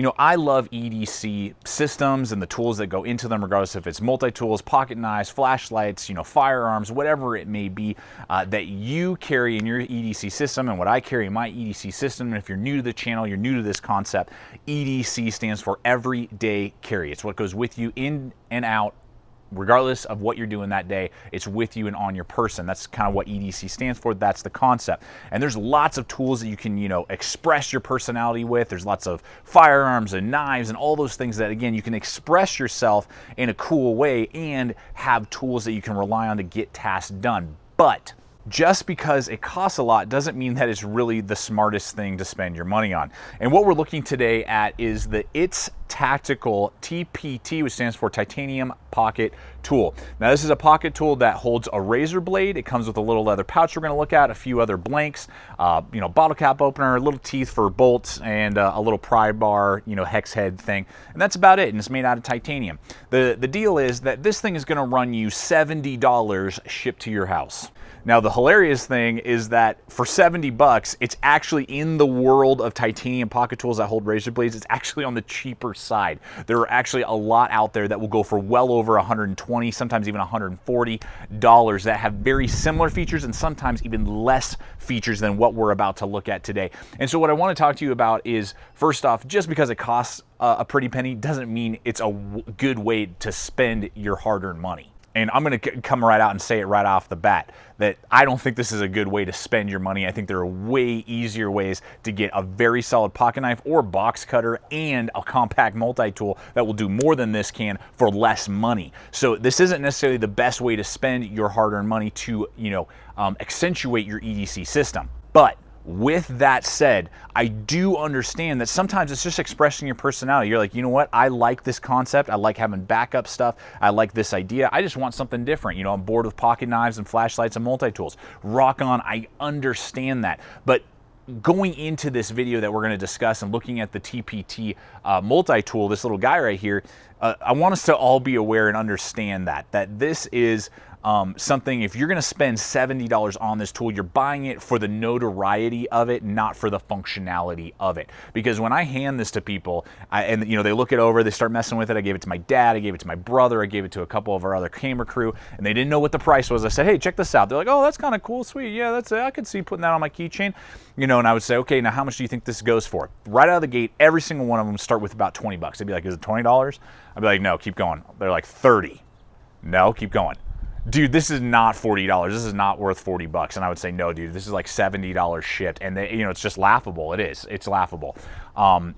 You know, I love EDC systems and the tools that go into them, regardless if it's multi-tools, pocket knives, flashlights, you know, firearms, whatever it may be that you carry in your EDC system and what I carry in my EDC system. And if you're new to the channel, you're new to this concept, EDC stands for everyday carry. It's what goes with you in and out, regardless of what you're doing that day. It's with you and on your person. That's kind of what EDC stands for. That's the concept. And there's lots of tools that you can, you know, express your personality with. There's lots of firearms and knives and all those things that, again, you can express yourself in a cool way and have tools that you can rely on to get tasks done. But just because it costs a lot doesn't mean that it's really the smartest thing to spend your money on. And what we're looking today at is the It's Tactical TPT, which stands for Titanium Pocket Tool. Now, this is a pocket tool that holds a razor blade. It comes with a little leather pouch we're going to look at, a few other blanks, you know, bottle cap opener, little teeth for bolts, and a little pry bar, you know, hex head thing. And that's about it, and it's made out of titanium. The deal is that this thing is going to run you $70 shipped to your house. Now, the hilarious thing is that for 70 bucks, it's actually in the world of titanium pocket tools that hold razor blades, it's actually on the cheaper side. There are actually a lot out there that will go for well over $120, sometimes even $140 that have very similar features and sometimes even less features than what we're about to look at today. And so what I want to talk to you about is, first off, just because it costs a pretty penny doesn't mean it's a good way to spend your hard-earned money. And I'm going to come right out and say it right off the bat that I don't think this is a good way to spend your money. I think there are way easier ways to get a very solid pocket knife or box cutter and a compact multi-tool that will do more than this can for less money. So this isn't necessarily the best way to spend your hard-earned money to, you know, accentuate your EDC system. But with that said, I do understand that sometimes it's just expressing your personality. You're like, you know what? I like this concept. I like having backup stuff. I like this idea. I just want something different. You know, I'm bored with pocket knives and flashlights and multi-tools. Rock on. I understand that. But going into this video that we're going to discuss and looking at the TPT multi-tool, this little guy right here, I want us to all be aware and understand that this is something, if you're going to spend $70 on this tool, you're buying it for the notoriety of it, not for the functionality of it. Because when I hand this to people, and you know, they look it over, they start messing with it. I gave it to my dad, I gave it to my brother, I gave it to a couple of our other camera crew, and they didn't know what the price was. I said, hey, check this out. They're like, oh, that's kind of cool, sweet. Yeah, that's I could see putting that on my keychain. You know, and I would say, okay, now how much do you think this goes for? Right out of the gate, every single one of them start with about 20 bucks. They'd be like, is it $20? I'd be like, no, keep going. They're like, 30. No, keep going. Dude, this is not $40. This is not worth 40 bucks. And I would say, no, dude, this is like $70 shipped. And they, you know, it's just laughable. It is. It's laughable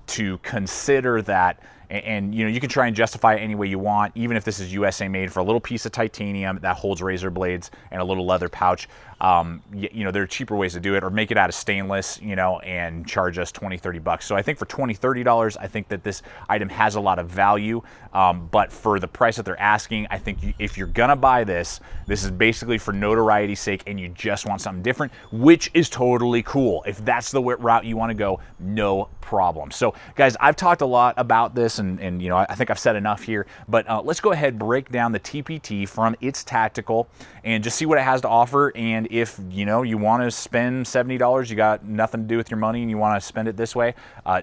to consider that. And you know, you can try and justify it any way you want, even if this is USA made, for a little piece of titanium that holds razor blades and a little leather pouch. You know, there are cheaper ways to do it, or make it out of stainless, you know, and charge us 20, 30 bucks. So I think for 20, $30, I think that this item has a lot of value. But for the price that they're asking, I think if you're gonna buy this, this is basically for notoriety's sake, and you just want something different, which is totally cool. If that's the route you want to go, no problem. So guys, I've talked a lot about this, and you know, I think I've said enough here, but let's go ahead, break down the TPT from It's Tactical and just see what it has to offer. And if you know, you want to spend $70, you got nothing to do with your money and you want to spend it this way,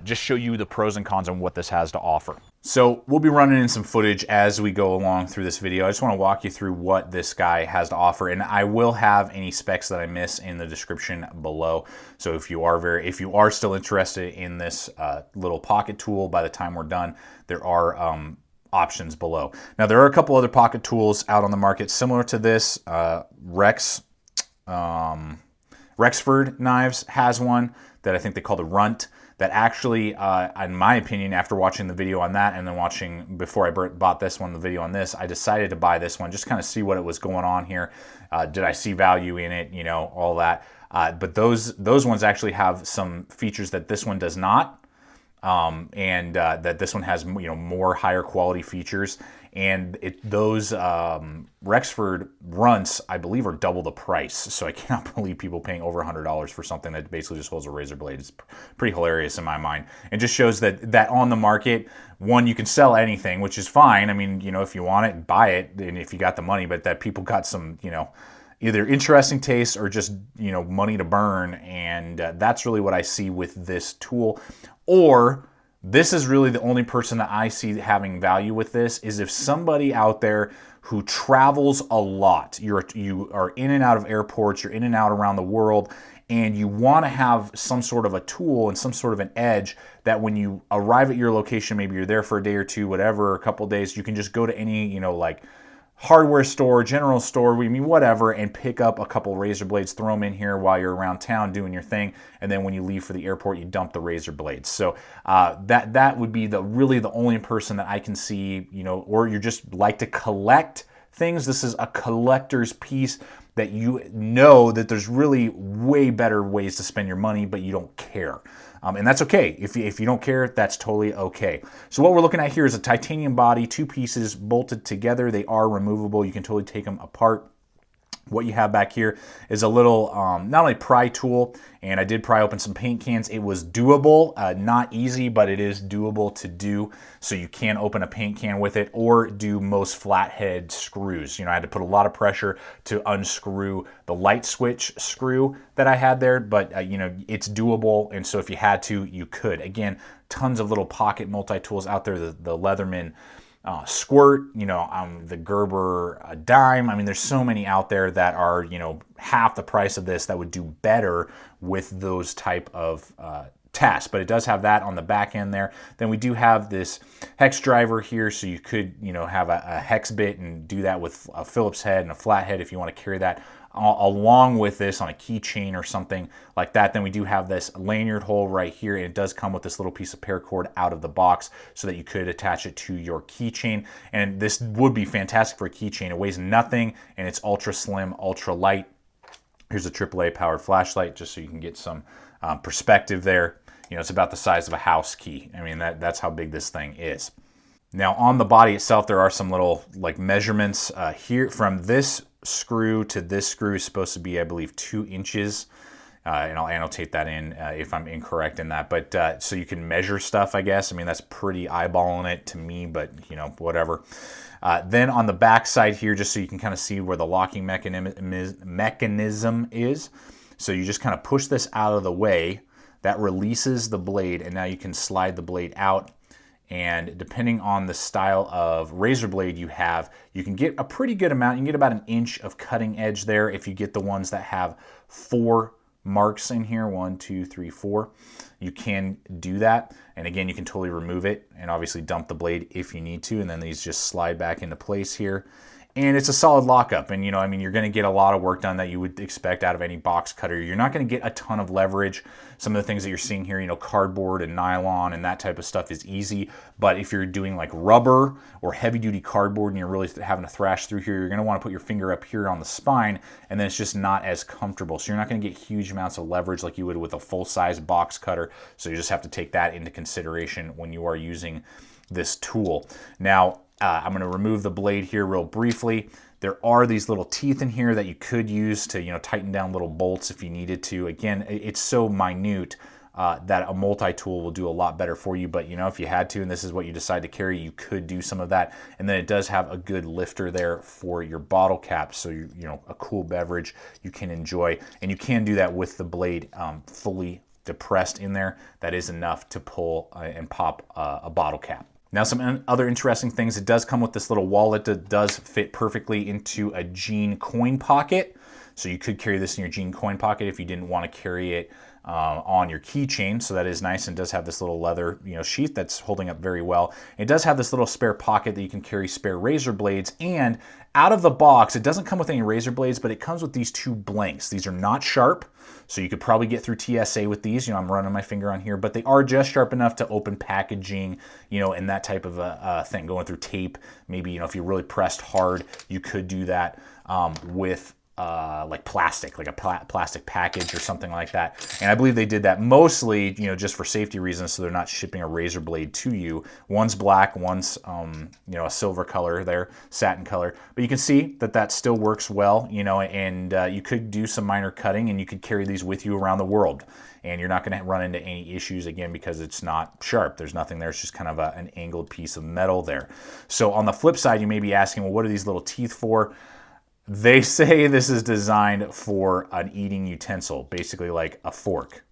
just show you the pros and cons on what this has to offer. So we'll be running in some footage as we go along through this video. I just want to walk you through what this guy has to offer, and I will have any specs that I miss in the description below. So if you are still interested in this little pocket tool, by the time we're done, there are options below. Now, there are a couple other pocket tools out on the market similar to this. Rexford Knives has one that I think they call the Runt, that actually, in my opinion, after watching the video on that and then watching, before I bought this one, the video on this, I decided to buy this one, just kind of see what it was going on here. Did I see value in it, you know, all that. But those ones actually have some features that this one does not, and that this one has, you know, more higher quality features. And those Rexford Runts, I believe, are double the price. So I cannot believe people paying over $100 for something that basically just holds a razor blade. It's pretty hilarious in my mind. It just shows that on the market, one, you can sell anything, which is fine. I mean, you know, if you want it, buy it, and if you got the money. But that people got some, you know, either interesting taste or just, you know, money to burn. And that's really what I see with this tool. Or This is really the only person that I see having value with this, is if somebody out there who travels a lot, you are in and out of airports, you're in and out around the world, and you want to have some sort of a tool and some sort of an edge that when you arrive at your location, maybe you're there for a day or two, whatever, a couple of days, you can just go to any, you know, like hardware store, general store, whatever, and pick up a couple razor blades, throw them in here while you're around town doing your thing, and then when you leave for the airport, you dump the razor blades. So that would be really the only person that I can see, you know, or you just like to collect things. This is a collector's piece that you know that there's really way better ways to spend your money, but you don't care. And that's okay. If you don't care, that's totally okay. So what we're looking at here is a titanium body, 2 pieces bolted together. They are removable. You can totally take them apart. What you have back here is a little, not only pry tool, and I did pry open some paint cans. It was doable, not easy, but it is doable to do. So you can open a paint can with it or do most flathead screws. You know, I had to put a lot of pressure to unscrew the light switch screw that I had there, but you know, it's doable. And so if you had to, you could. Again, tons of little pocket multi-tools out there. The Leatherman Squirt, you know, the Gerber Dime. I mean, there's so many out there that are, you know, half the price of this that would do better with those type of tasks. But it does have that on the back end there. Then we do have this hex driver here, so you could, you know, have a hex bit and do that with a Phillips head and a flathead if you want to carry that along with this on a keychain or something like that. Then we do have this lanyard hole right here, and it does come with this little piece of paracord out of the box so that you could attach it to your keychain. And this would be fantastic for a keychain. It weighs nothing and it's ultra slim, ultra light. Here's a AAA powered flashlight just so you can get some perspective there. You know, it's about the size of a house key. I mean, that's how big this thing is. Now on the body itself, there are some little like measurements here. From this screw to this screw is supposed to be, I believe, 2 inches. And I'll annotate that in if I'm incorrect in that. But so you can measure stuff, I guess. I mean, that's pretty eyeballing it to me, but you know, whatever. Then on the back side here, just so you can kind of see where the locking mechanism is. So you just kind of push this out of the way. That releases the blade, and now you can slide the blade out. And depending on the style of razor blade you have, you can get a pretty good amount. You can get about 1 inch of cutting edge there if you get the ones that have 4 marks in here. 1, 2, 3, 4. You can do that. And again, you can totally remove it and obviously dump the blade if you need to. And then these just slide back into place here. And it's a solid lockup. And, you know, I mean, you're going to get a lot of work done that you would expect out of any box cutter. You're not going to get a ton of leverage. Some of the things that you're seeing here, you know, cardboard and nylon and that type of stuff is easy. But if you're doing like rubber or heavy duty cardboard and you're really having to thrash through here, you're going to want to put your finger up here on the spine, and then it's just not as comfortable. So you're not going to get huge amounts of leverage like you would with a full-size box cutter. So you just have to take that into consideration when you are using this tool. Now, I'm going to remove the blade here real briefly. There are these little teeth in here that you could use to, you know, tighten down little bolts if you needed to. Again, it's so minute that a multi-tool will do a lot better for you. But, you know, if you had to and this is what you decide to carry, you could do some of that. And then it does have a good lifter there for your bottle cap. So, you know, a cool beverage you can enjoy. And you can do that with the blade fully depressed in there. That is enough to pull and pop a bottle cap. Now, some other interesting things, it does come with this little wallet that does fit perfectly into a jean coin pocket. So you could carry this in your jean coin pocket if you didn't want to carry it on your keychain. So that is nice, and does have this little leather, you know, sheath that's holding up very well. It does have this little spare pocket that you can carry spare razor blades, and out of the box, it doesn't come with any razor blades, but it comes with these 2 blanks. These are not sharp, so you could probably get through TSA with these. You know, I'm running my finger on here, but they are just sharp enough to open packaging, you know, and that type of a thing. Going through tape, maybe, you know, if you're really pressed hard, you could do that with like plastic, like a plastic package or something like that. And I believe they did that mostly, you know, just for safety reasons, so they're not shipping a razor blade to you. One's black, one's you know, a silver color there, satin color. But you can see that that still works well, you know, and you could do some minor cutting, and you could carry these with you around the world. And you're not going to run into any issues, again, because it's not sharp. There's nothing there. It's just kind of an angled piece of metal there. So on the flip side, you may be asking, well, what are these little teeth for? They say this is designed for an eating utensil, basically like a fork.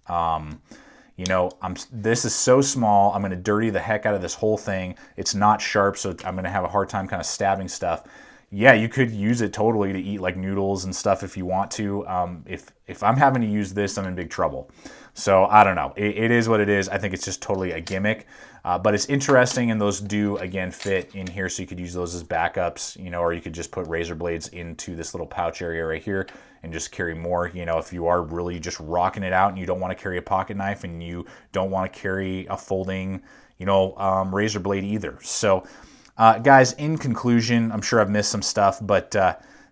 you know, this is so small, I'm gonna dirty the heck out of this whole thing. It's not sharp, so I'm gonna have a hard time kind of stabbing stuff. Yeah, you could use it totally to eat like noodles and stuff if you want to. If I'm having to use this, I'm in big trouble. So I don't know. It is what it is. I think it's just totally a gimmick. But it's interesting, and those do, again, fit in here, so you could use those as backups, you know, or you could just put razor blades into this little pouch area right here and just carry more. You know, if you are really just rocking it out and you don't want to carry a pocket knife and you don't want to carry a folding, you know, razor blade either. So, guys, in conclusion, I'm sure I've missed some stuff, but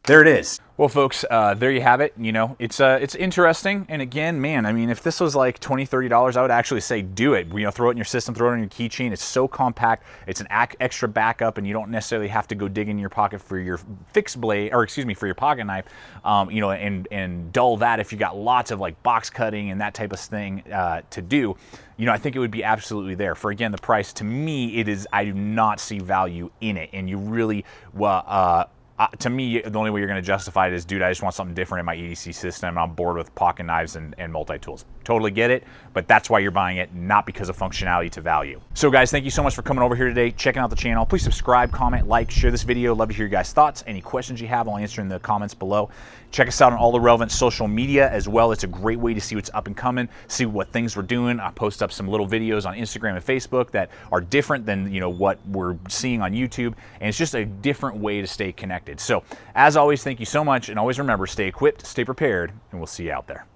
there it is. Well, folks, there you have it. You know, it's interesting. And again, man, I mean, if this was like $20, $30, I would actually say do it. You know, throw it in your system, throw it on your keychain. It's so compact. It's an extra backup, and you don't necessarily have to go dig in your pocket for your fixed blade, or excuse me, for your pocket knife. You know, and dull that if you got lots of like box cutting and that type of thing to do. You know, I think it would be absolutely there. For again, the price, to me, it is. I do not see value in it, and you really, well. To me, the only way you're going to justify it is, dude, I just want something different in my EDC system. I'm bored with pocket knives and multi-tools. Totally get it, but that's why you're buying it, not because of functionality to value. So guys, thank you so much for coming over here today, checking out the channel. Please subscribe, comment, like, share this video. Love to hear your guys' thoughts. Any questions you have, I'll answer in the comments below. Check us out on all the relevant social media as well. It's a great way to see what's up and coming, see what things we're doing. I post up some little videos on Instagram and Facebook that are different than, you know, what we're seeing on YouTube, and it's just a different way to stay connected. So as always, thank you so much, and always remember, stay equipped, stay prepared, and we'll see you out there.